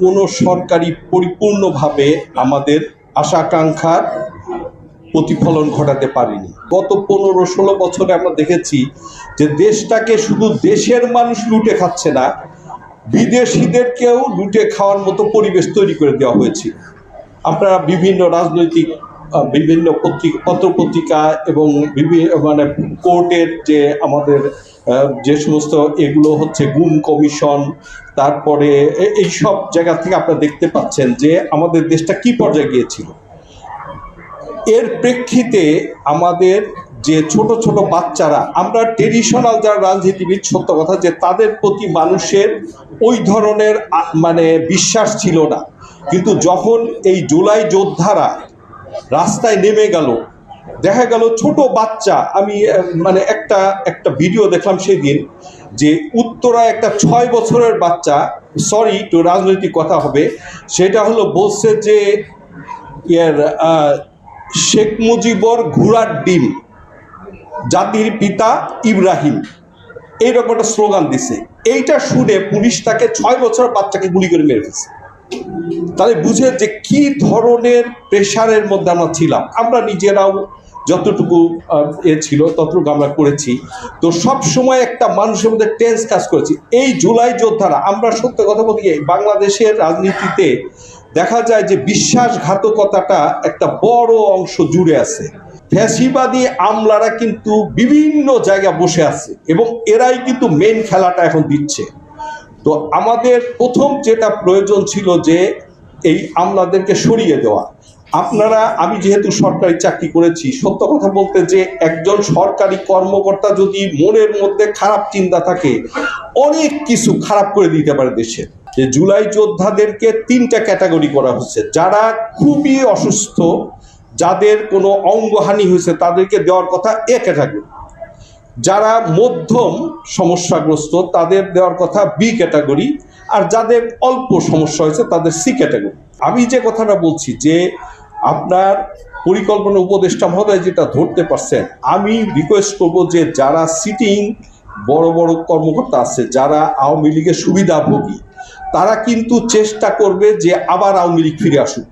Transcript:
কোনো সরকারি পরিপূর্ণভাবে আমাদের আশা-আকাঙ্ক্ষার প্রতিফলন ঘটাতে পারেনি। গত 15-16 বছরে আমরা দেখেছি যে দেশটাকে শুধু দেশের মানুষ লুটে খাচ্ছে না, বিদেশিদেরকেও লুটে খাওয়ার মতো পরিবেশ তৈরি করে দেওয়া হয়েছিল। আপনারা বিভিন্ন রাজনৈতিক বিভিন্ন পত্রপত্রিকা এবং মানে কোর্টের যে আমাদের যে সমস্ত এগুলো হচ্ছে গুম কমিশন, তারপরে এই সব জায়গা থেকে আপনারা দেখতে পাচ্ছেন যে আমাদের দেশটা কি পর্যায়ে গিয়েছিল। এর প্রেক্ষিতে আমাদের যে ছোট ছোট বাচ্চারা, আমরা ট্রেডিশনাল যারা রাজনীতিবিদ, সত্য কথা যে তাদের প্রতি মানুষের ওই ধরনের মানে বিশ্বাস ছিল না, কিন্তু যখন এই জুলাই যোদ্ধারা রাস্তায় নেমে গেল, দেখা গেল ছোট বাচ্চা, আমি মানে একটা ভিডিও দেখলাম সেই দিন, যে উত্তরায় একটা 6 বছরের বাচ্চা, সরি একটু রাজনৈতিক কথা হবে, সেটা হলো বলছে যে শেখ মুজিবর ঘোড়ার ডিম, জাতির পিতা ইব্রাহিম, এইরকম একটা স্লোগান দিছে। এইটা শুনে পুলিশ তাকে 6 বছরের বাচ্চাকে গুলি করে মেরে ফেলছে। তাহলে বুঝে যে কি ধরনের প্রেশারের মধ্যে আমরা ছিলাম। আমরা নিজেরাও যতটুকু ছিল ততটুকু আমরা করেছি। তো সব সময় একটা মানুষের মধ্যে টেন্স কাজ করেছি। এই জুলাই যোদ্ধারা, আমরা সত্য কথা বলতে বাংলাদেশের রাজনীতিতে দেখা যায় যে বিশ্বাসঘাতকতাটা একটা বড় অংশ জুড়ে আছে। ফ্যাসিবাদী আমলারা কিন্তু বিভিন্ন জায়গায় বসে আছে এবং এরাই কিন্তু মেন খেলাটা এখন দিচ্ছে। তো আমাদের প্রথম যেটা প্রয়োজন ছিল যে এই আমলাদেরকে সরিয়ে দেওয়া। আমি যেহেতু সরকারি চাকরি করেছি, সত্য কথা বলতে যে একজন সরকারি কর্মকর্তা যদি মনের মধ্যে খারাপ চিন্তা থাকে, অনেক কিছু খারাপ করে দিতে পারে দেশে। যে জুলাই যোদ্ধাদেরকে 3টা ক্যাটাগরি করা হচ্ছে। যারা খুবই অসুস্থ, যাদের কোনো অঙ্গহানি হয়েছে, তাদেরকে দেওয়ার কথা এ ক্যাটাগরি। যারা মধ্যম সমস্যাগ্রস্ত, তাদের দেওয়ার কথা বি ক্যাটাগরি। আর যাদের অল্প সমস্যা হয়েছে তাদের সি ক্যাটাগরি। আমি যে কথাটা বলছি যে আপনার পরিকল্পনা উপদেষ্টা মহোদয় যেটা ধরতে পারছেন, আমি রিকোয়েস্ট করব যে যারা সিটিং বড় বড় কর্মকর্তা আছে, যারা আওয়ামী লীগের সুবিধাভোগী, তারা কিন্তু চেষ্টা করবে যে আবার আওয়ামী লীগ ফিরে আসুক।